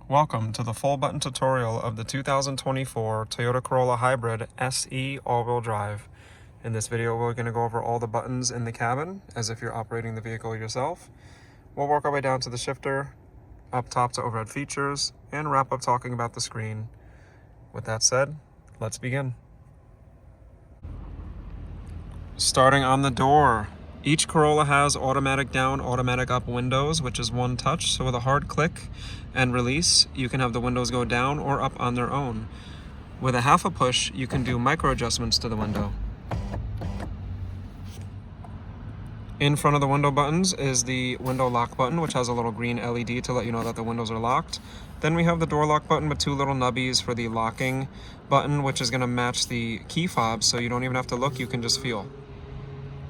Welcome to the full button tutorial of the 2024 Toyota Corolla Hybrid SE all-wheel drive. In this video, we're going to go over all the buttons in the cabin as if you're operating the vehicle yourself. We'll work our way down to the shifter, up top to overhead features, and wrap up talking about the screen. With that said, let's begin. Starting on the door. Each Corolla has automatic down, automatic up windows, which is one touch. So with a hard click and release, you can have the windows go down or up on their own. With a half a push, you can do micro adjustments to the window. In front of the window buttons is the window lock button, which has a little green LED to let you know that the windows are locked. Then we have the door lock button with two little nubbies for the locking button, which is going to match the key fob, so you don't even have to look, you can just feel.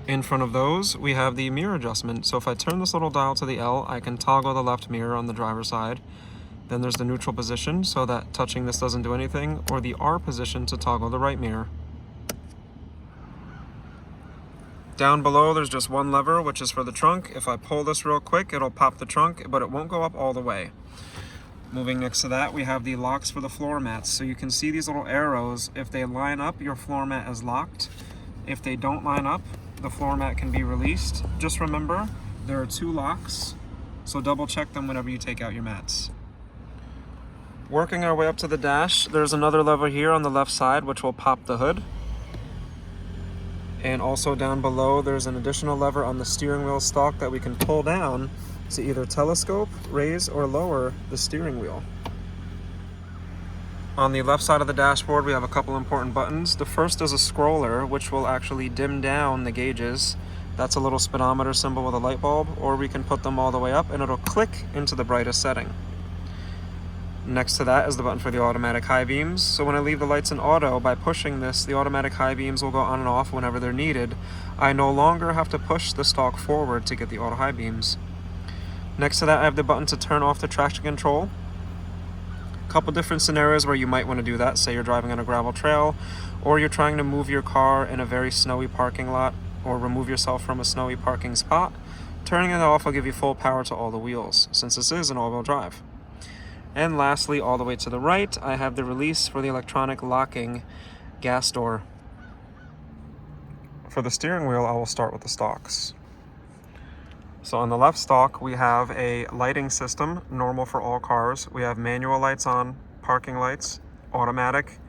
In front of those, we have the mirror adjustment. So if I turn this little dial to the L, I can toggle the left mirror on the driver's side. Then there's the neutral position, so that touching this doesn't do anything, or the R position to toggle the right mirror. Down below, there's just one lever, which is for the trunk. If I pull this real quick, it'll pop the trunk, but it won't go up all the way. Moving next to that, we have the locks for the floor mats. So you can see these little arrows. If they line up, your floor mat is locked. If they don't line up, the floor mat can be released. Just remember, there are two locks, so double check them whenever you take out your mats. Working our way up to the dash, there's another lever here on the left side which will pop the hood. And also down below, there's an additional lever on the steering wheel stalk that we can pull down to either telescope, raise, or lower the steering wheel. On the left side of the dashboard, we have a couple important buttons. The first is a scroller, which will actually dim down the gauges. That's a little speedometer symbol with a light bulb, or we can put them all the way up and it'll click into the brightest setting. Next to that is the button for the automatic high beams. So when I leave the lights in auto, by pushing this, the automatic high beams will go on and off whenever they're needed. I no longer have to push the stalk forward to get the auto high beams. Next to that, I have the button to turn off the traction control. Couple different scenarios where you might want to do that. Say you're driving on a gravel trail, or you're trying to move your car in a very snowy parking lot, or remove yourself from a snowy parking spot. Turning it off will give you full power to all the wheels, since this is an all-wheel drive. And lastly, all the way to the right, I have the release for the electronic locking gas door. For the steering wheel, I will start with the stalks. So on the left stalk, we have a lighting system, normal for all cars. We have manual lights on, parking lights, automatic,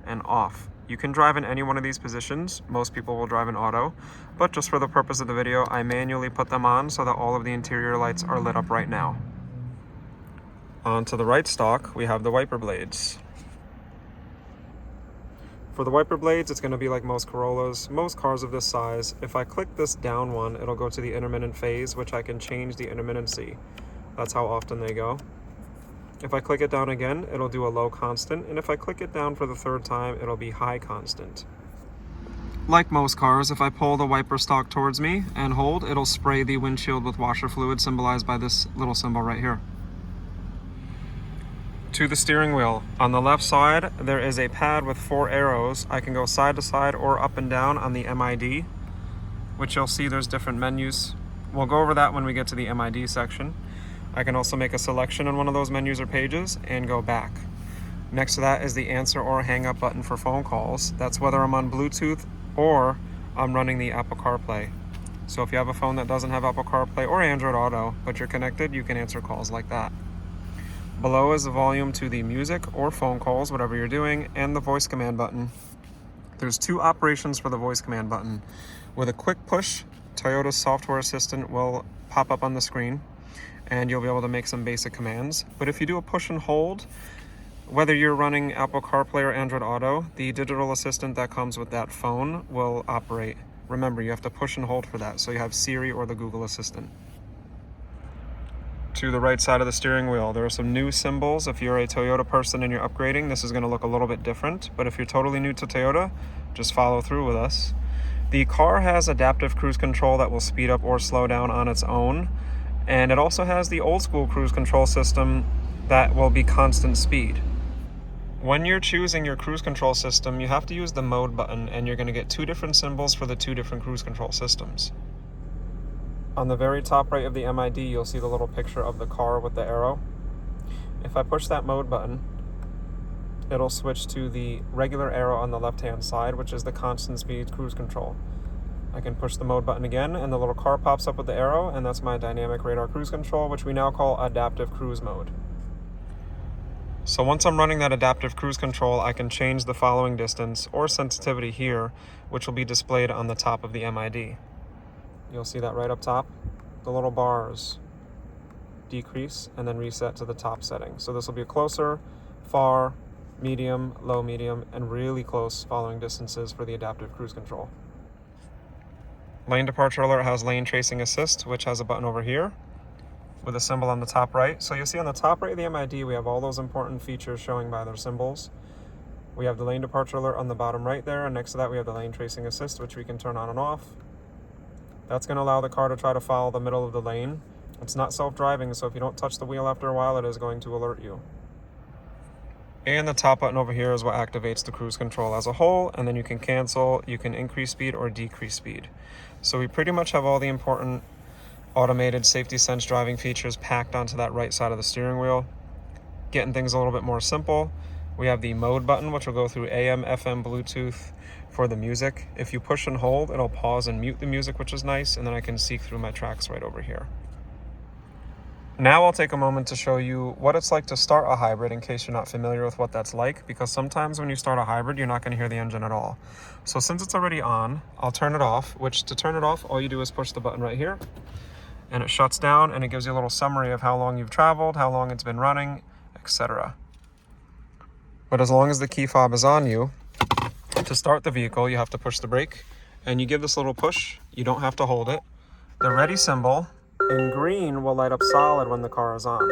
and off. You can drive in any one of these positions. Most people will drive in auto, but just for the purpose of the video, I manually put them on so that all of the interior lights are lit up right now. On to the right stalk, we have the wiper blades. For the wiper blades, it's going to be like most Corollas, most cars of this size. If I click this down one, it'll go to the intermittent phase, which I can change the intermittency. That's how often they go. If I click it down again, it'll do a low constant, and if I click it down for the third time, it'll be high constant. Like most cars, if I pull the wiper stalk towards me and hold, it'll spray the windshield with washer fluid, symbolized by this little symbol right here. To the steering wheel. On the left side, there is a pad with 4 arrows. I can go side to side or up and down on the MID, which you'll see there's different menus. We'll go over that when we get to the MID section. I can also make a selection in one of those menus or pages and go back. Next to that is the answer or hang up button for phone calls. That's whether I'm on Bluetooth or I'm running the Apple CarPlay. So if you have a phone that doesn't have Apple CarPlay or Android Auto, but you're connected, you can answer calls like that. Below is the volume to the music or phone calls, whatever you're doing, and the voice command button. There's 2 operations for the voice command button. With a quick push, Toyota's software assistant will pop up on the screen, and you'll be able to make some basic commands. But if you do a push and hold, whether you're running Apple CarPlay or Android Auto, the digital assistant that comes with that phone will operate. Remember, you have to push and hold for that, so you have Siri or the Google Assistant. To the right side of the steering wheel, there are some new symbols. If you're a Toyota person and you're upgrading, this is going to look a little bit different, but if you're totally new to Toyota, just follow through with us. The car has adaptive cruise control that will speed up or slow down on its own, and it also has the old school cruise control system that will be constant speed. When you're choosing your cruise control system, you have to use the mode button, and you're going to get 2 different symbols for the 2 different cruise control systems. On the very top right of the MID, you'll see the little picture of the car with the arrow. If I push that mode button, it'll switch to the regular arrow on the left-hand side, which is the constant speed cruise control. I can push the mode button again, and the little car pops up with the arrow, and that's my dynamic radar cruise control, which we now call adaptive cruise mode. So once I'm running that adaptive cruise control, I can change the following distance or sensitivity here, which will be displayed on the top of the MID. You'll see that right up top. The little bars decrease and then reset to the top setting. So this will be a closer, far, medium, low, medium, and really close following distances for the adaptive cruise control. Lane departure alert has lane tracing assist, which has a button over here with a symbol on the top right. So you'll see on the top right of the MID, we have all those important features showing by their symbols. We have the lane departure alert on the bottom right there, and next to that we have the lane tracing assist, which we can turn on and off. That's going to allow the car to try to follow the middle of the lane. It's not self-driving, so if you don't touch the wheel after a while, it is going to alert you. And the top button over here is what activates the cruise control as a whole, and then you can cancel, you can increase speed or decrease speed. So we pretty much have all the important automated safety sense driving features packed onto that right side of the steering wheel. Getting things a little bit more simple, we have the mode button, which will go through AM, FM, Bluetooth for the music. If you push and hold, it'll pause and mute the music, which is nice, and then I can seek through my tracks right over here. Now I'll take a moment to show you what it's like to start a hybrid in case you're not familiar with what that's like, because sometimes when you start a hybrid, you're not going to hear the engine at all. So since it's already on, I'll turn it off, which to turn it off, all you do is push the button right here, and it shuts down, and it gives you a little summary of how long you've traveled, how long it's been running, etc. But as long as the key fob is on you, to start the vehicle, you have to push the brake, and you give this little push. You don't have to hold it. The ready symbol in green will light up solid when the car is on.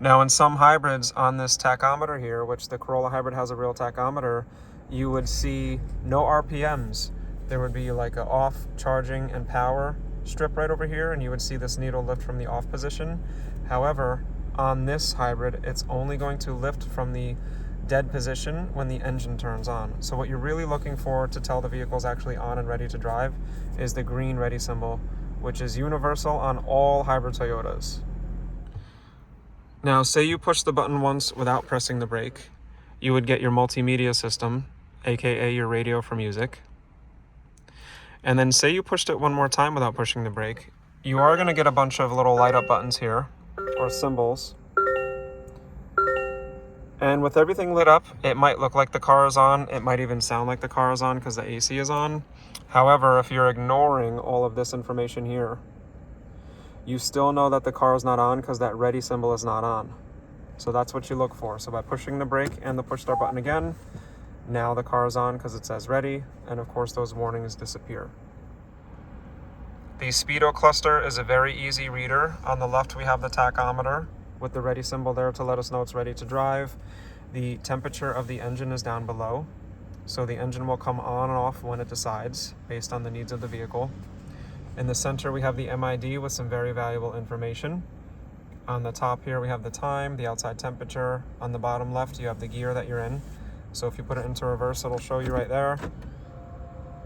Now in some hybrids on this tachometer here, which the Corolla hybrid has a real tachometer, you would see no RPMs. There would be like an off charging and power strip right over here, and you would see this needle lift from the off position. However, on this hybrid, it's only going to lift from the dead position when the engine turns on. So what you're really looking for to tell the vehicle's actually on and ready to drive is the green ready symbol, which is universal on all hybrid Toyotas. Now, say you push the button once without pressing the brake, you would get your multimedia system, aka your radio for music. And then say you pushed it one more time without pushing the brake, you are going to get a bunch of little light up buttons here, or symbols. And with everything lit up, it might look like the car is on. It might even sound like the car is on because the AC is on. However, if you're ignoring all of this information here, you still know that the car is not on because that ready symbol is not on. So that's what you look for. So by pushing the brake and the push start button again, now the car is on because it says ready, and of course those warnings disappear. The Speedo Cluster is a very easy reader. On the left we have the tachometer with the ready symbol there to let us know it's ready to drive. The temperature of the engine is down below, so the engine will come on and off when it decides based on the needs of the vehicle. In the center we have the MID with some very valuable information. On the top here we have the time, the outside temperature. On the bottom left you have the gear that you're in. So if you put it into reverse, it'll show you right there.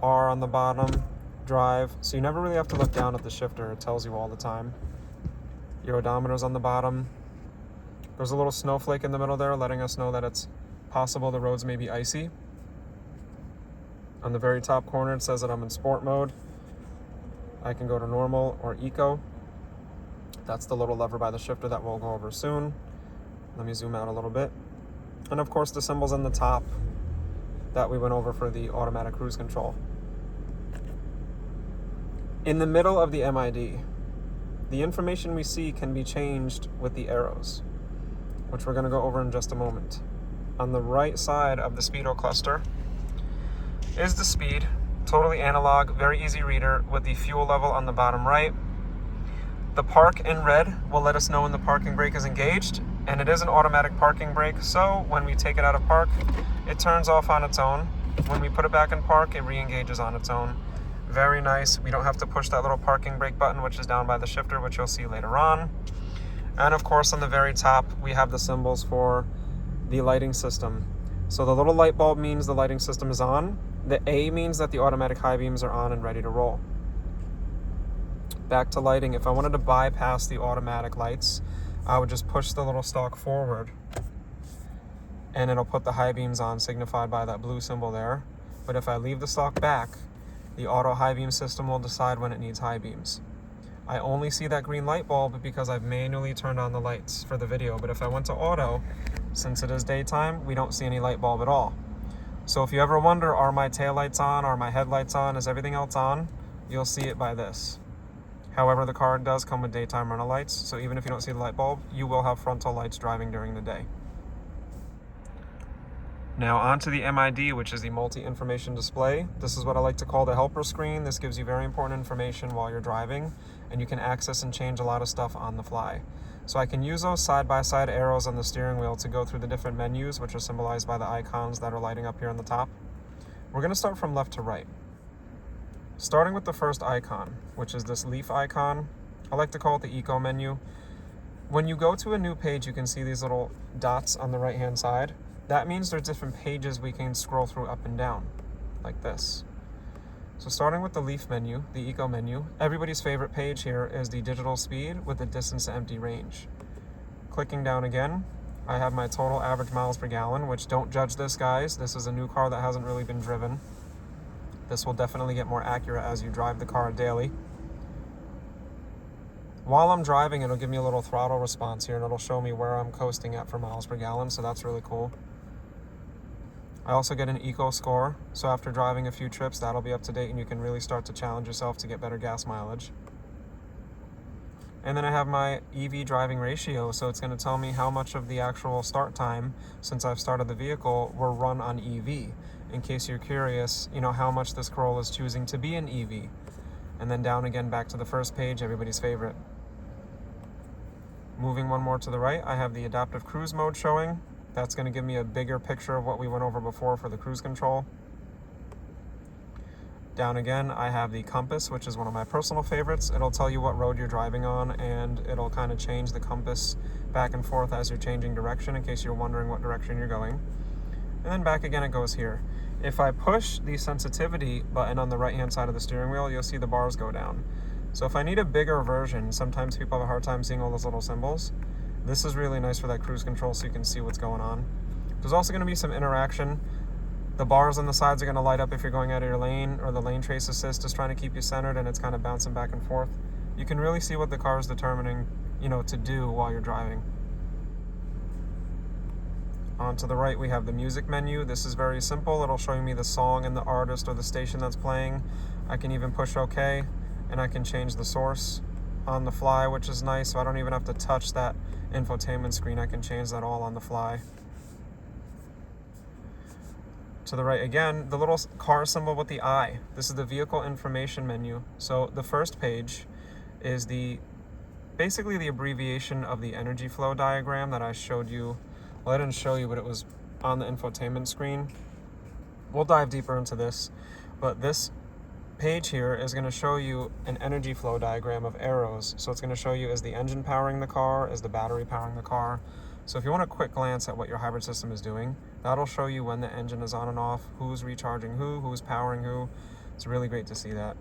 R on the bottom, drive. So you never really have to look down at the shifter. It tells you all the time. Your odometer's on the bottom. There's a little snowflake in the middle there letting us know that it's possible the roads may be icy. On the very top corner it says that I'm in sport mode. I can go to normal or eco. That's the little lever by the shifter that we'll go over soon. Let me zoom out a little bit. And of course the symbols on the top that we went over for the automatic cruise control. In the middle of the MID, the information we see can be changed with the arrows, which we're going to go over in just a moment. On the right side of the Speedo Cluster is the speed, totally analog, very easy reader with the fuel level on the bottom right. The park in red will let us know when the parking brake is engaged, and it is an automatic parking brake, so when we take it out of park, it turns off on its own. When we put it back in park, it re-engages on its own. Very nice. We don't have to push that little parking brake button, which is down by the shifter, which you'll see later on. And of course, on the very top, we have the symbols for the lighting system. So the little light bulb means the lighting system is on. The A means that the automatic high beams are on and ready to roll. Back to lighting, if I wanted to bypass the automatic lights, I would just push the little stalk forward and it'll put the high beams on, signified by that blue symbol there. But if I leave the stalk back, the auto high beam system will decide when it needs high beams. I only see that green light bulb because I've manually turned on the lights for the video, but if I went to auto, since it is daytime, we don't see any light bulb at all. So if you ever wonder, are my taillights on, are my headlights on, is everything else on, you'll see it by this. However, the car does come with daytime runner lights, so even if you don't see the light bulb, you will have frontal lights driving during the day. Now onto the MID, which is the multi-information display. This is what I like to call the helper screen. This gives you very important information while you're driving, and you can access and change a lot of stuff on the fly. So I can use those side-by-side arrows on the steering wheel to go through the different menus, which are symbolized by the icons that are lighting up here on the top. We're going to start from left to right. Starting with the first icon, which is this leaf icon. I like to call it the eco menu. When you go to a new page, you can see these little dots on the right-hand side. That means there's different pages we can scroll through up and down, like this. So starting with the leaf menu, the eco menu, everybody's favorite page here is the digital speed with the distance to empty range. Clicking down again, I have my total average miles per gallon, which don't judge this, guys. This is a new car that hasn't really been driven. This will definitely get more accurate as you drive the car daily. While I'm driving, it'll give me a little throttle response here, and it'll show me where I'm coasting at for miles per gallon, so that's really cool. I also get an eco score, so after driving a few trips, that'll be up to date and you can really start to challenge yourself to get better gas mileage. And then I have my EV driving ratio, so it's going to tell me how much of the actual start time since I've started the vehicle were run on EV. In case you're curious, you know, how much this Corolla is choosing to be an EV. And then down again back to the first page, everybody's favorite. Moving one more to the right, I have the adaptive cruise mode showing. That's going to give me a bigger picture of what we went over before for the cruise control. Down again, I have the compass, which is one of my personal favorites. It'll tell you what road you're driving on, and it'll kind of change the compass back and forth as you're changing direction in case you're wondering what direction you're going. And then back again it goes here. If I push the sensitivity button on the right-hand side of the steering wheel, you'll see the bars go down. So if I need a bigger version, sometimes people have a hard time seeing all those little symbols. This is really nice for that cruise control so you can see what's going on. There's also going to be some interaction. The bars on the sides are going to light up if you're going out of your lane, or the lane trace assist is trying to keep you centered and it's kind of bouncing back and forth. You can really see what the car is determining, you know, to do while you're driving. On to the right, we have the music menu. This is very simple. It'll show me the song and the artist or the station that's playing. I can even push OK, and I can change the source on the fly, which is nice, so I don't even have to touch that infotainment screen. I can change that all on the fly. To the right again, the little car symbol with the eye. This is the vehicle information menu. So the first page is basically the abbreviation of the energy flow diagram that I showed you. Well, I didn't show you, but it was on the infotainment screen. We'll dive deeper into this, but this page here is going to show you an energy flow diagram of arrows. So it's going to show you, is the engine powering the car, is the battery powering the car. So if you want a quick glance at what your hybrid system is doing, that'll show you when the engine is on and off, who's recharging who's powering who. It's really great to see that.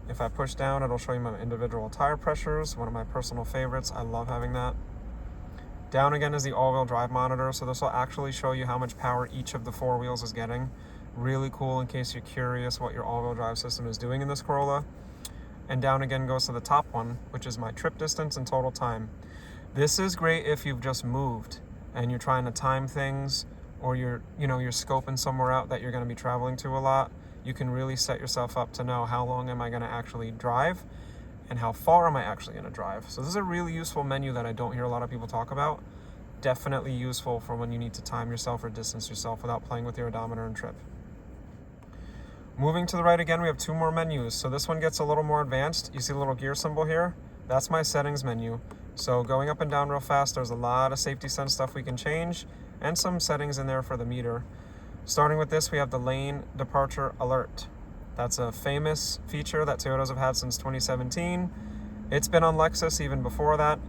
If I push down, it'll show you my individual tire pressures, one of my personal favorites. I love having that. Down again is the all-wheel drive monitor, so this will actually show you how much power each of the four wheels is getting. Really cool in case you're curious what your all-wheel drive system is doing in this Corolla. And down again goes to the top one, which is my trip distance and total time. This is great if you've just moved and you're trying to time things, or you're scoping somewhere out that you're going to be traveling to a lot. You can really set yourself up to know how long am I going to actually drive and how far am I actually going to drive. So this is a really useful menu that I don't hear a lot of people talk about. Definitely useful for when you need to time yourself or distance yourself without playing with your odometer and trip. Moving to the right again, we have two more menus. So this one gets a little more advanced. You see the little gear symbol here? That's my settings menu. So going up and down real fast, there's a lot of safety sense stuff we can change and some settings in there for the meter. Starting with this, we have the lane departure alert. That's a famous feature that Toyotas have had since 2017. It's been on Lexus even before that.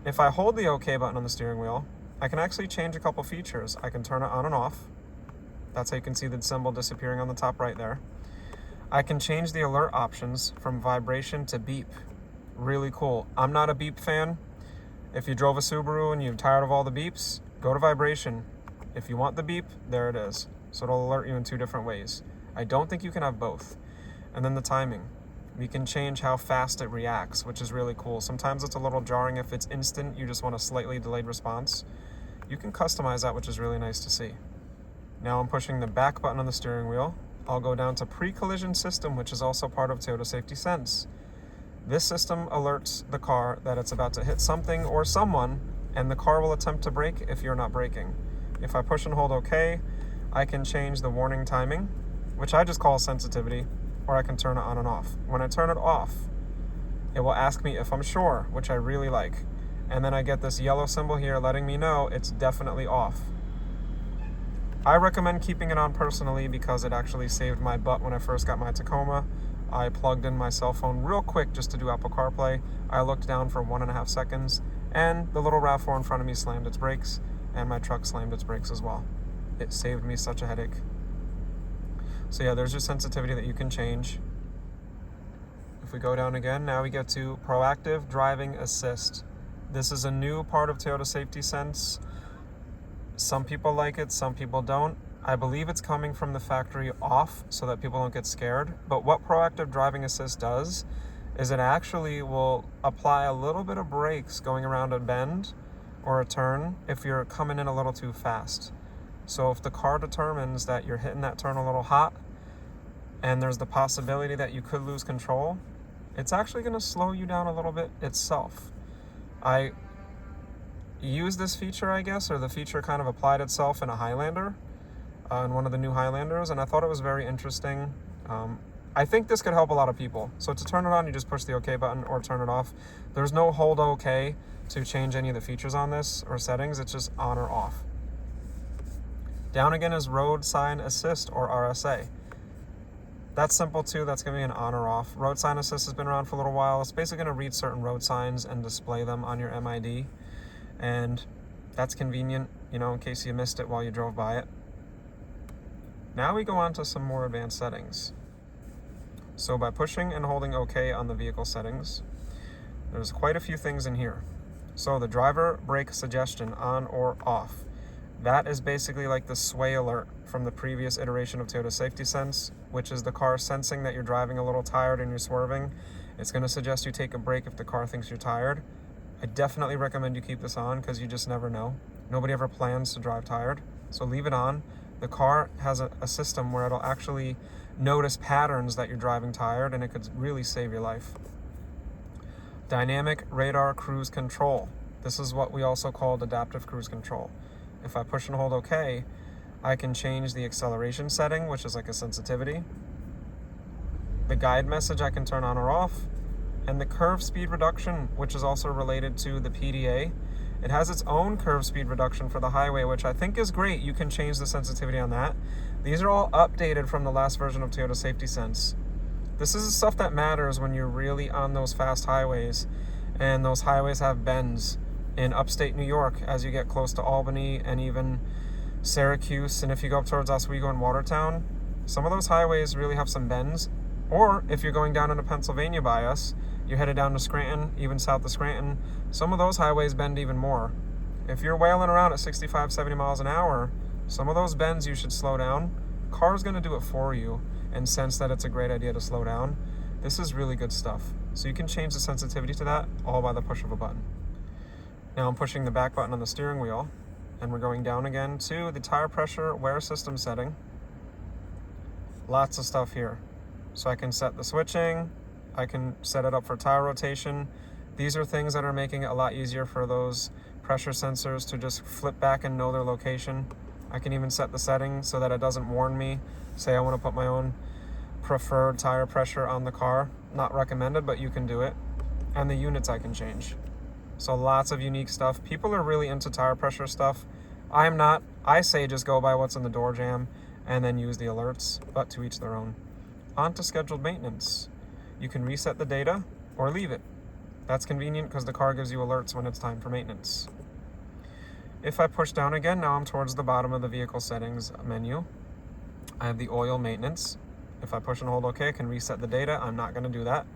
If I hold the OK button on the steering wheel, I can actually change a couple features. I can turn it on and off. That's how you can see the symbol disappearing on the top right there. I can change the alert options from vibration to beep. Really cool. I'm not a beep fan. If you drove a Subaru and you're tired of all the beeps, go to vibration. If you want the beep, there it is. So it'll alert you in 2 different ways. I don't think you can have both. And then the timing. We can change how fast it reacts, which is really cool. Sometimes it's a little jarring if it's instant, you just want a slightly delayed response. You can customize that, which is really nice to see. Now I'm pushing the back button on the steering wheel. I'll go down to pre-collision system, which is also part of Toyota Safety Sense. This system alerts the car that it's about to hit something or someone, and the car will attempt to brake if you're not braking. If I push and hold OK, I can change the warning timing, which I just call sensitivity, or I can turn it on and off. When I turn it off, it will ask me if I'm sure, which I really like. And then I get this yellow symbol here letting me know it's definitely off. I recommend keeping it on personally because it actually saved my butt when I first got my Tacoma. I plugged in my cell phone real quick just to do Apple CarPlay. I looked down for 1.5 seconds, and the little RAV4 in front of me slammed its brakes, and my truck slammed its brakes as well. It saved me such a headache. So yeah, there's your sensitivity that you can change. If we go down again, now we get to Proactive Driving Assist. This is a new part of Toyota Safety Sense. Some people like it, some people don't. I believe it's coming from the factory off so that people don't get scared. But what Proactive Driving Assist does is it actually will apply a little bit of brakes going around a bend or a turn if you're coming in a little too fast. So if the car determines that you're hitting that turn a little hot and there's the possibility that you could lose control, it's actually going to slow you down a little bit itself. I use this feature, I guess, or the feature kind of applied itself in a Highlander, in one of the new Highlanders, and I thought it was very interesting. I think this could help a lot of people. So to turn it on, you just push the OK button or turn it off. There's no hold OK to change any of the features on this or settings. It's just on or off. Down again is Road Sign Assist, or RSA. That's simple too. That's going to be an on or off. Road Sign Assist has been around for a little while. It's basically going to read certain road signs and display them on your MID. And that's convenient, you know, in case you missed it while you drove by it. Now we go on to some more advanced settings. So by pushing and holding OK on the vehicle settings, there's quite a few things in here. So the driver brake suggestion, on or off. That is basically like the sway alert from the previous iteration of Toyota Safety Sense, which is the car sensing that you're driving a little tired and you're swerving. It's going to suggest you take a break if the car thinks you're tired. I definitely recommend you keep this on because you just never know. Nobody ever plans to drive tired, so leave it on. The car has a system where it'll actually notice patterns that you're driving tired, and it could really save your life. Dynamic radar cruise control. This is what we also called adaptive cruise control. If I push and hold OK, I can change the acceleration setting, which is like a sensitivity. The guide message I can turn on or off. And the curve speed reduction, which is also related to the PDA. It has its own curve speed reduction for the highway, which I think is great. You can change the sensitivity on that. These are all updated from the last version of Toyota Safety Sense. This is the stuff that matters when you're really on those fast highways, and those highways have bends in upstate New York as you get close to Albany and even Syracuse, and if you go up towards Oswego and Watertown, some of those highways really have some bends. Or if you're going down into Pennsylvania by us, you're headed down to Scranton, even south of Scranton, some of those highways bend even more. If you're wailing around at 65, 70 miles an hour, some of those bends you should slow down. Car's going to do it for you and sense that it's a great idea to slow down. This is really good stuff. So you can change the sensitivity to that all by the push of a button. Now I'm pushing the back button on the steering wheel, and we're going down again to the tire pressure wear system setting. Lots of stuff here. So I can set the switching, I can set it up for tire rotation. These are things that are making it a lot easier for those pressure sensors to just flip back and know their location. I can even set the setting so that it doesn't warn me. Say I want to put my own preferred tire pressure on the car. Not recommended, but you can do it. And the units I can change. So lots of unique stuff. People are really into tire pressure stuff. I'm not. I say just go by what's in the door jamb and then use the alerts, but to each their own. On to scheduled maintenance. You can reset the data or leave it. That's convenient because the car gives you alerts when it's time for maintenance. If I push down again, now I'm towards the bottom of the vehicle settings menu. I have the oil maintenance, If I push and hold OK, I can reset the data. I'm not going to do that.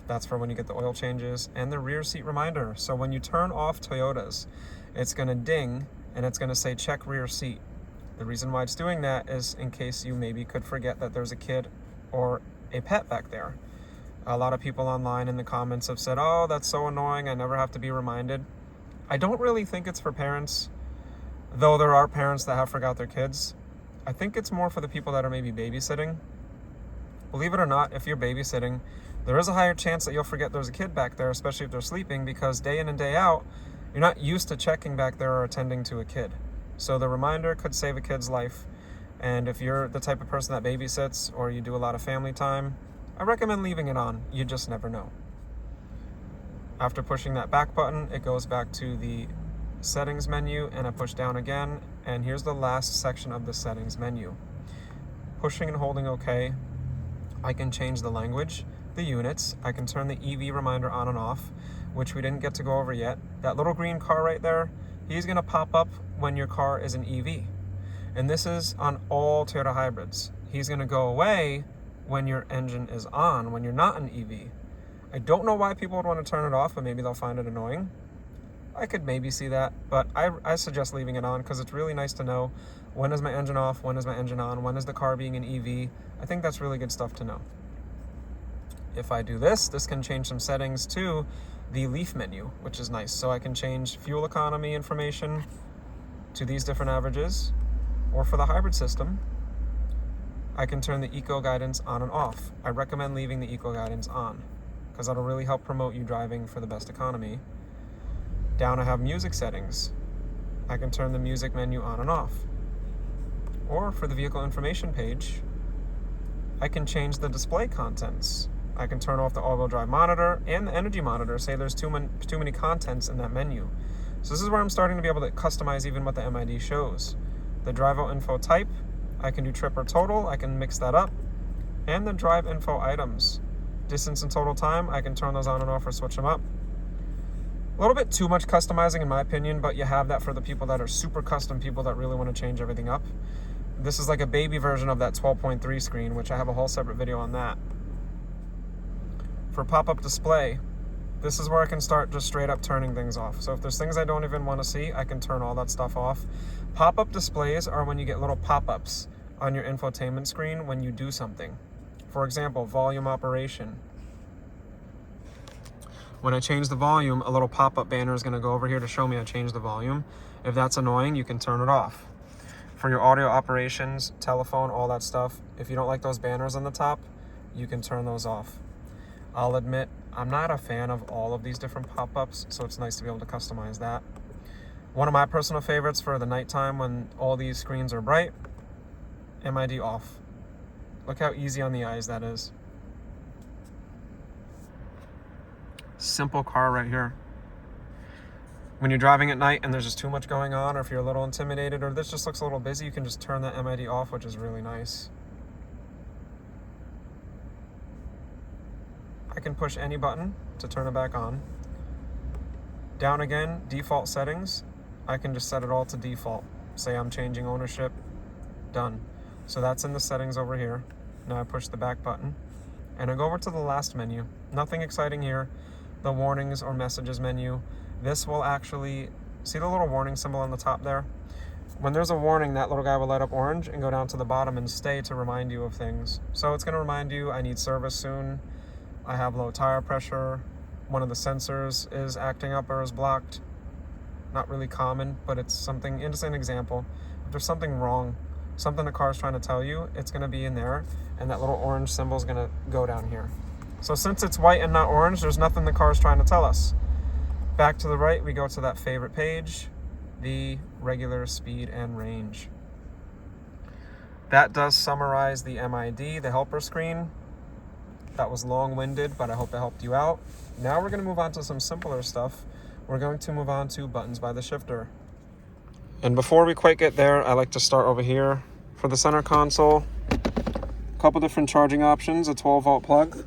That's for when you get the oil changes. And the rear seat reminder. So when you turn off Toyotas, it's going to ding and it's going to say check rear seat. The reason why it's doing that is in case you maybe could forget that there's a kid or a pet back there. A lot of people online in the comments have said, oh, that's so annoying, I never have to be reminded. I don't really think it's for parents, though there are parents that have forgot their kids. I think it's more for the people that are maybe babysitting. Believe it or not, if you're babysitting, there is a higher chance that you'll forget there's a kid back there, especially if they're sleeping, because day in and day out, you're not used to checking back there or attending to a kid. So the reminder could save a kid's life. And if you're the type of person that babysits or you do a lot of family time, I recommend leaving it on. You just never know. After pushing that back button, it goes back to the settings menu, and I push down again, and here's the last section of the settings menu. Pushing and holding OK, I can change the language, the units, I can turn the EV reminder on and off, which we didn't get to go over yet. That little green car right there, he's going to pop up when your car is an EV. And this is on all Toyota hybrids. He's going to go away when your engine is on, when you're not an EV. I don't know why people would want to turn it off, but maybe they'll find it annoying. I could maybe see that, but I suggest leaving it on because it's really nice to know when is my engine off, when is my engine on, when is the car being an EV. I think that's really good stuff to know. If I do this can change some settings to the Leaf menu, which is nice. So I can change fuel economy information to these different averages, or for the hybrid system, I can turn the eco guidance on and off. I recommend leaving the eco guidance on because that'll really help promote you driving for the best economy. Down I have music settings. I can turn the music menu on and off. Or for the vehicle information page, I can change the display contents. I can turn off the all-wheel drive monitor and the energy monitor, say there's too many contents in that menu. So this is where I'm starting to be able to customize even what the MID shows. The drive info type, I can do trip or total, I can mix that up. And the drive info items. Distance and total time, I can turn those on and off or switch them up. A little bit too much customizing in my opinion, but you have that for the people that are super custom, people that really want to change everything up. This is like a baby version of that 12.3 screen, which I have a whole separate video on that. For pop-up display, this is where I can start just straight up turning things off. So if there's things I don't even want to see, I can turn all that stuff off. Pop-up displays are when you get little pop-ups on your infotainment screen when you do something. For example, volume operation. When I change the volume, a little pop-up banner is going to go over here to show me I changed the volume. If that's annoying, you can turn it off. For your audio operations, telephone, all that stuff, if you don't like those banners on the top, you can turn those off. I'll admit, I'm not a fan of all of these different pop-ups, so it's nice to be able to customize that. One of my personal favorites for the nighttime when all these screens are bright, MID off. Look how easy on the eyes that is. Simple car right here. When you're driving at night and there's just too much going on, or if you're a little intimidated, or this just looks a little busy, you can just turn that MID off, which is really nice. I can push any button to turn it back on. Down again, default settings. I can just set it all to default. Say I'm changing ownership, done. So that's in the settings over here. Now I push the back button and I go over to the last menu. Nothing exciting here. The warnings or messages menu. This will actually, see the little warning symbol on the top there? When there's a warning, that little guy will light up orange and go down to the bottom and stay to remind you of things. So it's going to remind you I need service soon. I have low tire pressure. One of the sensors is acting up or is blocked. Not really common, but it's something, just an example. If there's something wrong, something the car is trying to tell you, it's going to be in there, and that little orange symbol is going to go down here. So since it's white and not orange, there's nothing the car is trying to tell us. Back to the right, we go to that favorite page, the regular speed and range. That does summarize the MID, the helper screen. That was long-winded, but I hope that helped you out. Now we're going to move on to some simpler stuff. We're going to move on to buttons by the shifter. And before we quite get there, I like to start over here. For the center console, a couple different charging options, a 12-volt plug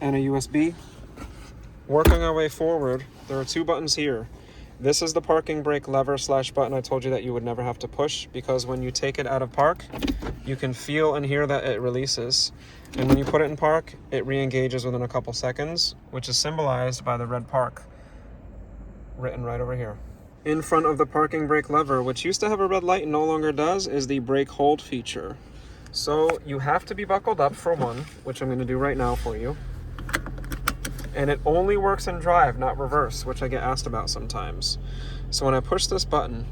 and a USB. Working our way forward, there are two buttons here. This is the parking brake lever / button I told you that you would never have to push, because when you take it out of park, you can feel and hear that it releases. And when you put it in park, it re-engages within a couple seconds, which is symbolized by the red park written right over here. In front of the parking brake lever, which used to have a red light and no longer does, is the brake hold feature. So you have to be buckled up for one, which I'm going to do right now for you. And it only works in drive, not reverse, which I get asked about sometimes. So when I push this button,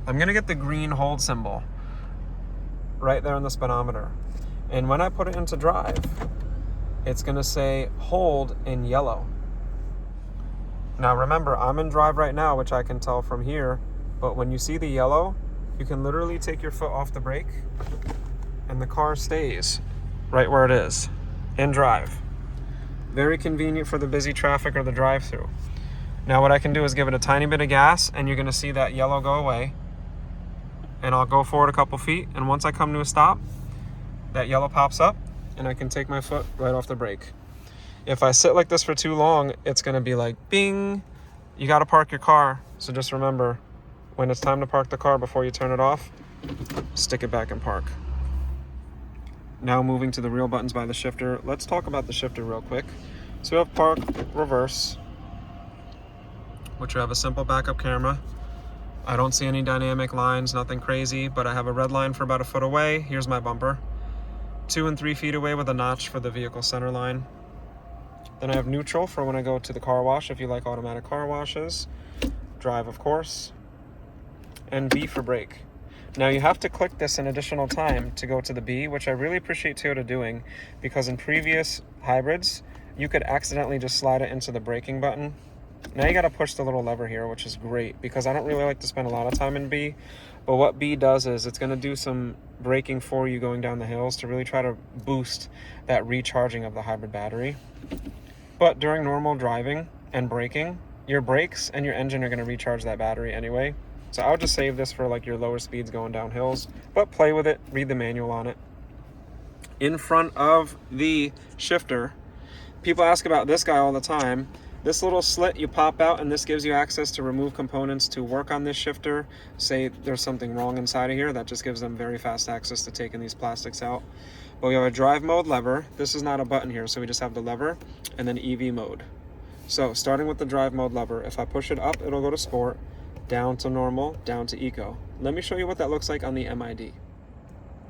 I'm going to get the green hold symbol right there on the speedometer. And when I put it into drive, it's going to say hold in yellow. Now remember, I'm in drive right now, which I can tell from here, but when you see the yellow, you can literally take your foot off the brake and the car stays right where it is, in drive. Very convenient for the busy traffic or the drive-through. Now what I can do is give it a tiny bit of gas, and you're gonna see that yellow go away. And I'll go forward a couple feet, and once I come to a stop, that yellow pops up, and I can take my foot right off the brake. If I sit like this for too long, it's gonna be like, bing, you gotta park your car. So just remember, when it's time to park the car before you turn it off, stick it back in park. Now moving to the real buttons by the shifter, let's talk about the shifter real quick. So we have park, reverse, which we have a simple backup camera. I don't see any dynamic lines, nothing crazy, but I have a red line for about a foot away. Here's my bumper. 2 and 3 feet away with a notch for the vehicle center line. Then I have neutral for when I go to the car wash, if you like automatic car washes. Drive, of course. And B for brake. Now you have to click this an additional time to go to the B, which I really appreciate Toyota doing, because in previous hybrids, you could accidentally just slide it into the braking button. Now you gotta push the little lever here, which is great, because I don't really like to spend a lot of time in B, but what B does is it's gonna do some braking for you going down the hills to really try to boost that recharging of the hybrid battery. But during normal driving and braking, your brakes and your engine are gonna recharge that battery anyway. So I would just save this for like your lower speeds going down hills, but play with it, read the manual on it. In front of the shifter, people ask about this guy all the time. This little slit you pop out, and this gives you access to remove components to work on this shifter. Say there's something wrong inside of here, that just gives them very fast access to taking these plastics out. But we have a drive mode lever. This is not a button here, so we just have the lever, and then EV mode. So starting with the drive mode lever, if I push it up, it'll go to sport, down to normal, down to eco. Let me show you what that looks like on the MID.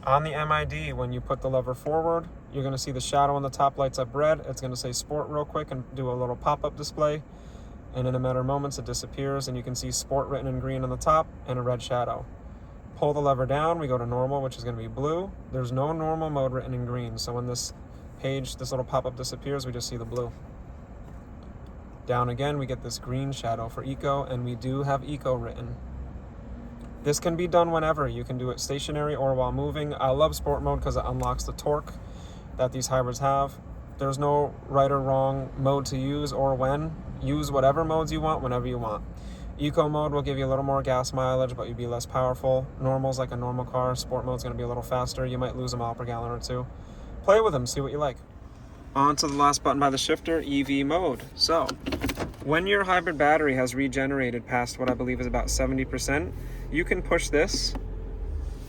On the MID, when you put the lever forward, you're gonna see the shadow on the top lights up red. It's gonna say sport real quick and do a little pop-up display. And in a matter of moments, it disappears, and you can see sport written in green on the top and a red shadow. Pull the lever down, we go to normal, which is gonna be blue. There's no normal mode written in green, so when this page, this little pop-up disappears, we just see the blue. Down again, we get this green shadow for eco, and we do have eco written. This can be done whenever. You can do it stationary or while moving. I love sport mode because it unlocks the torque that these hybrids have. There's no right or wrong mode to use or when. Use whatever modes you want whenever you want. Eco mode will give you a little more gas mileage, but you'd be less powerful. Normal's like a normal car. Sport mode's going to be a little faster. You might lose a mile per gallon or two. Play with them, see what you like. On to the last button by the shifter, EV mode. So, when your hybrid battery has regenerated past what I believe is about 70%, you can push this,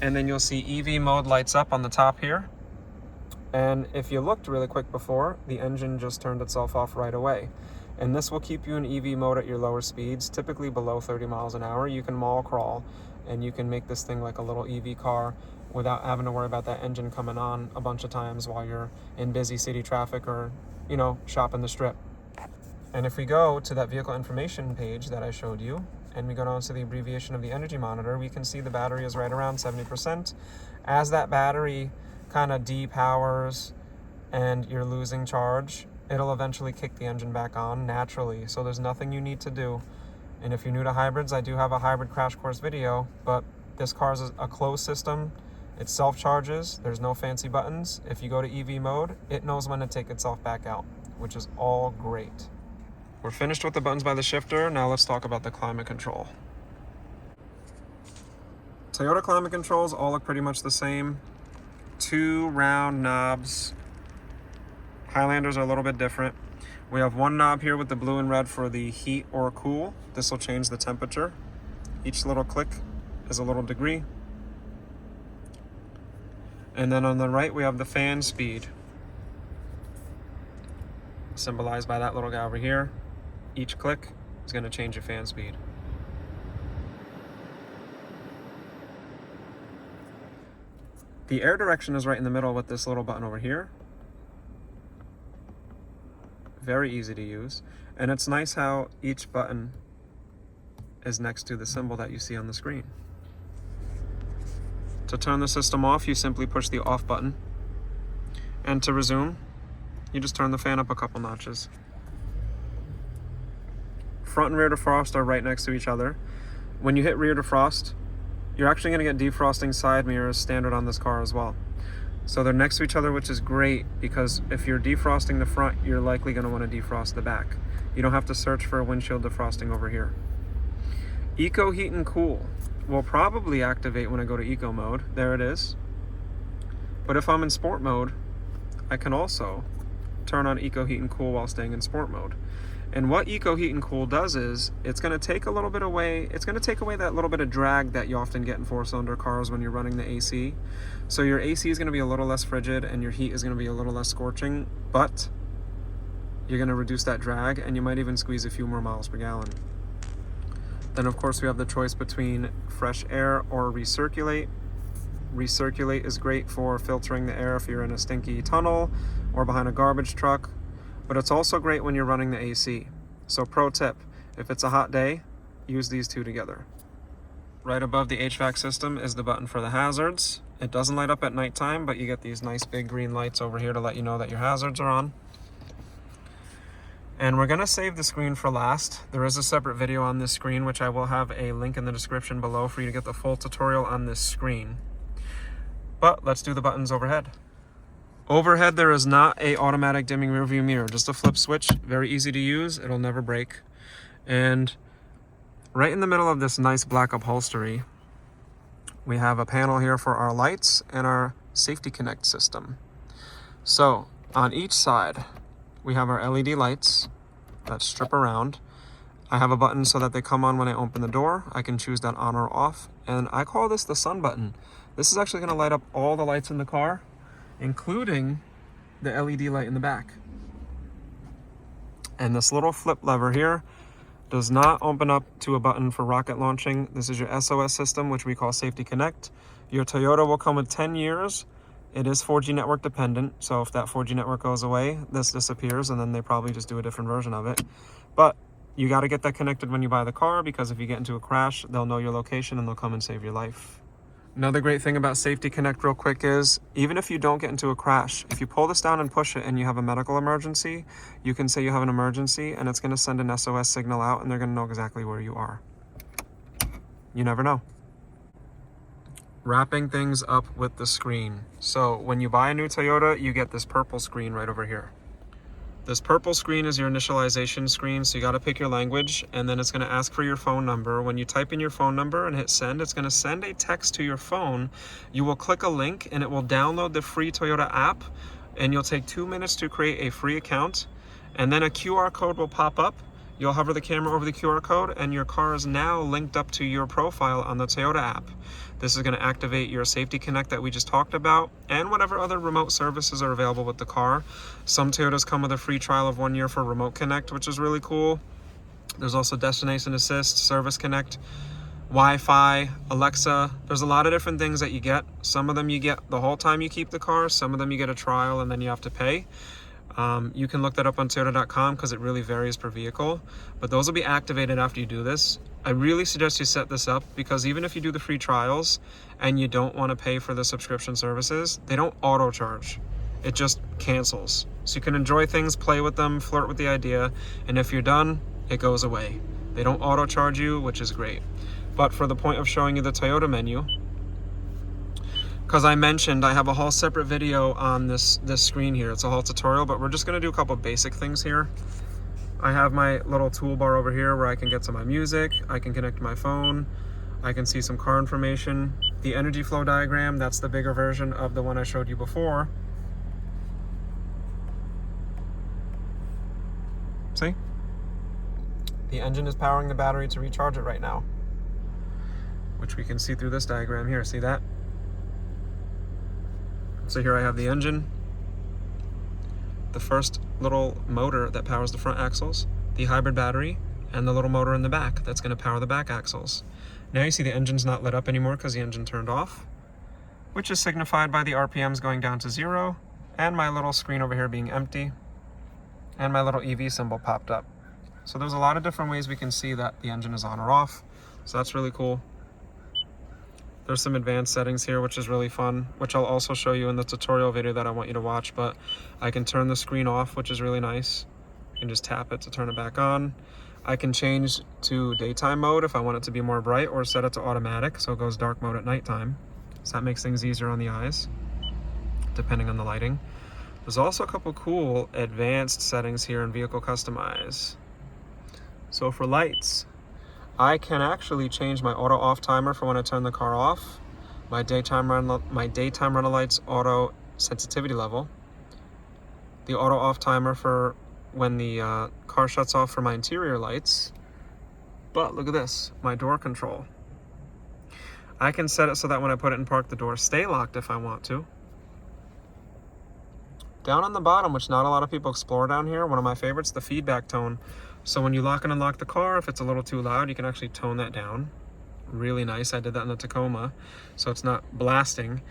and then you'll see EV mode lights up on the top here. And if you looked really quick before, the engine just turned itself off right away. And this will keep you in EV mode at your lower speeds, typically below 30 miles an hour. You can mall crawl, and you can make this thing like a little EV car without having to worry about that engine coming on a bunch of times while you're in busy city traffic or, shopping the strip. And if we go to that vehicle information page that I showed you, and we go down to the abbreviation of the energy monitor, we can see the battery is right around 70%. As that battery kind of depowers and you're losing charge, it'll eventually kick the engine back on naturally. So there's nothing you need to do. And if you're new to hybrids, I do have a hybrid crash course video, but this car is a closed system. It self-charges, there's no fancy buttons. If you go to EV mode, it knows when to take itself back out, which is all great. We're finished with the buttons by the shifter. Now let's talk about the climate control. Toyota climate controls all look pretty much the same. 2 round knobs. Highlanders are a little bit different. We have one knob here with the blue and red for the heat or cool. This will change the temperature. Each little click is a little degree. And then on the right, we have the fan speed, symbolized by that little guy over here. Each click is going to change your fan speed. The air direction is right in the middle with this little button over here. Very easy to use. And it's nice how each button is next to the symbol that you see on the screen. To turn the system off, you simply push the off button. And to resume, you just turn the fan up a couple notches. Front and rear defrost are right next to each other. When you hit rear defrost, you're actually going to get defrosting side mirrors standard on this car as well. So they're next to each other, which is great because if you're defrosting the front, you're likely going to want to defrost the back. You don't have to search for a windshield defrosting over here. Eco heat and cool will probably activate when I go to eco mode. There it is. But if I'm in sport mode, I can also turn on eco heat and cool while staying in sport mode. And what eco heat and cool does is it's going to take a little bit away, it's going to take away that little bit of drag that you often get in four-cylinder cars when you're running the AC. So your AC is going to be a little less frigid and your heat is going to be a little less scorching, but you're going to reduce that drag and you might even squeeze a few more miles per gallon. Then of course we have the choice between fresh air or recirculate. Recirculate is great for filtering the air if you're in a stinky tunnel or behind a garbage truck. But it's also great when you're running the AC. So pro tip, if it's a hot day, use these two together. Right above the HVAC system is the button for the hazards. It doesn't light up at nighttime, but you get these nice big green lights over here to let you know that your hazards are on. And we're gonna save the screen for last. There is a separate video on this screen, which I will have a link in the description below for you to get the full tutorial on this screen. But let's do the buttons overhead. Overhead, there is not a automatic dimming rear view mirror, just a flip switch. Very easy to use, it'll never break. And right in the middle of this nice black upholstery, we have a panel here for our lights and our safety connect system. So on each side, we have our LED lights that strip around. I have a button so that they come on when I open the door. I can choose that on or off. And I call this the sun button. This is actually gonna light up all the lights in the car, including the LED light in the back. And this little flip lever here does not open up to a button for rocket launching. This is your SOS system, which we call Safety Connect. Your Toyota will come with 10 years. It is 4G network dependent, so if that 4G network goes away, this disappears, and then they probably just do a different version of it. But you got to get that connected when you buy the car, because if you get into a crash, they'll know your location and they'll come and save your life. Another great thing about Safety Connect real quick is, even if you don't get into a crash, if you pull this down and push it and you have a medical emergency, you can say you have an emergency and it's going to send an SOS signal out and they're going to know exactly where you are. You never know. Wrapping things up with the screen. So when you buy a new Toyota, you get this purple screen right over here. This purple screen is your initialization screen, so you got to pick your language, and then it's going to ask for your phone number. When you type in your phone number and hit send, it's going to send a text to your phone. You will click a link and it will download the free Toyota app, and you'll take 2 minutes to create a free account, and then a QR code will pop up. You'll hover the camera over the QR code and your car is now linked up to your profile on the Toyota app. This is going to activate your Safety Connect that we just talked about and whatever other remote services are available with the car. Some Toyotas come with a free trial of 1 year for Remote Connect, which is really cool. There's also Destination Assist, Service Connect, Wi-Fi, Alexa. There's a lot of different things that you get. Some of them you get the whole time you keep the car. Some of them you get a trial and then you have to pay. You can look that up on Toyota.com because it really varies per vehicle, but those will be activated after you do this. I really suggest you set this up because even if you do the free trials and you don't want to pay for the subscription services, they don't auto charge. It just cancels. So you can enjoy things, play with them, flirt with the idea, and if you're done, it goes away. They don't auto charge you, which is great. But for the point of showing you the Toyota menu, because I mentioned I have a whole separate video on this screen here. It's a whole tutorial, but we're just going to do a couple basic things here. I have my little toolbar over here where I can get to my music, I can connect my phone, I can see some car information. The energy flow diagram, that's the bigger version of the one I showed you before. See? The engine is powering the battery to recharge it right now, which we can see through this diagram here. See that? So here I have the engine, the first little motor that powers the front axles, the hybrid battery, and the little motor in the back that's going to power the back axles. Now you see the engine's not lit up anymore because the engine turned off, which is signified by the RPMs going down to 0, and my little screen over here being empty, and my little EV symbol popped up. So there's a lot of different ways we can see that the engine is on or off. So that's really cool. There's some advanced settings here, which is really fun, which I'll also show you in the tutorial video that I want you to watch, but I can turn the screen off, which is really nice. You can just tap it to turn it back on. I can change to daytime mode if I want it to be more bright, or set it to automatic so it goes dark mode at nighttime. So that makes things easier on the eyes, depending on the lighting. There's also a couple cool advanced settings here in Vehicle Customize. So for lights, I can actually change my auto off timer for when I turn the car off, my daytime runner lights auto sensitivity level, the auto off timer for when the car shuts off for my interior lights. But look at this, my door control. I can set it so that when I put it in park, the doors stay locked if I want to. Down on the bottom, which not a lot of people explore down here, one of my favorites, the feedback tone. So when you lock and unlock the car, if it's a little too loud, you can actually tone that down. Really nice. I did that in the Tacoma, so it's not blasting.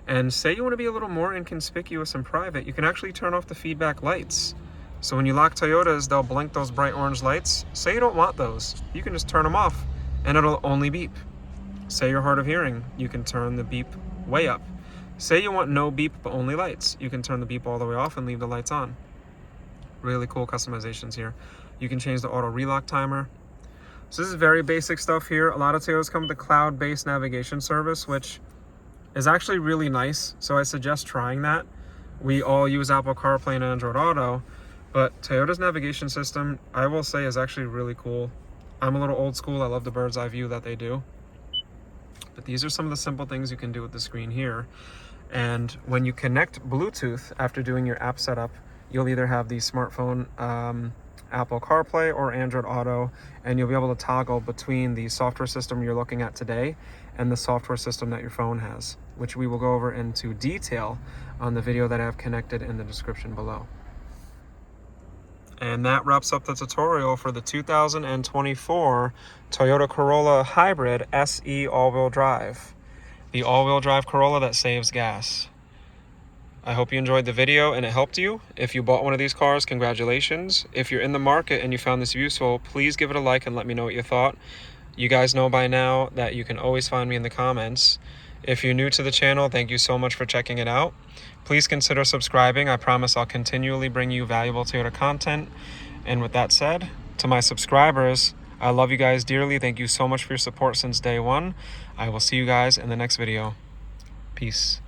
And say you want to be a little more inconspicuous and private, you can actually turn off the feedback lights. So when you lock Toyotas, they'll blink those bright orange lights. Say you don't want those, you can just turn them off and it'll only beep. Say you're hard of hearing, you can turn the beep way up. Say you want no beep but only lights, you can turn the beep all the way off and leave the lights on. Really cool customizations here. You can change the auto relock timer. So this is very basic stuff here. A lot of Toyotas come with a cloud-based navigation service, which is actually really nice. So I suggest trying that. We all use Apple CarPlay and Android Auto, but Toyota's navigation system, I will say, is actually really cool. I'm a little old school. I love the bird's eye view that they do. But these are some of the simple things you can do with the screen here. And when you connect Bluetooth after doing your app setup, you'll either have the smartphone Apple CarPlay or Android Auto, and you'll be able to toggle between the software system you're looking at today and the software system that your phone has, which we will go over into detail on the video that I have connected in the description below. And that wraps up the tutorial for the 2024 Toyota Corolla Hybrid SE all-wheel drive. The all-wheel drive Corolla that saves gas. I hope you enjoyed the video and it helped you. If you bought one of these cars, congratulations. If you're in the market and you found this useful, please give it a like and let me know what you thought. You guys know by now that you can always find me in the comments. If you're new to the channel, thank you so much for checking it out. Please consider subscribing. I promise I'll continually bring you valuable Toyota content. And with that said, to my subscribers, I love you guys dearly. Thank you so much for your support since day one. I will see you guys in the next video. Peace.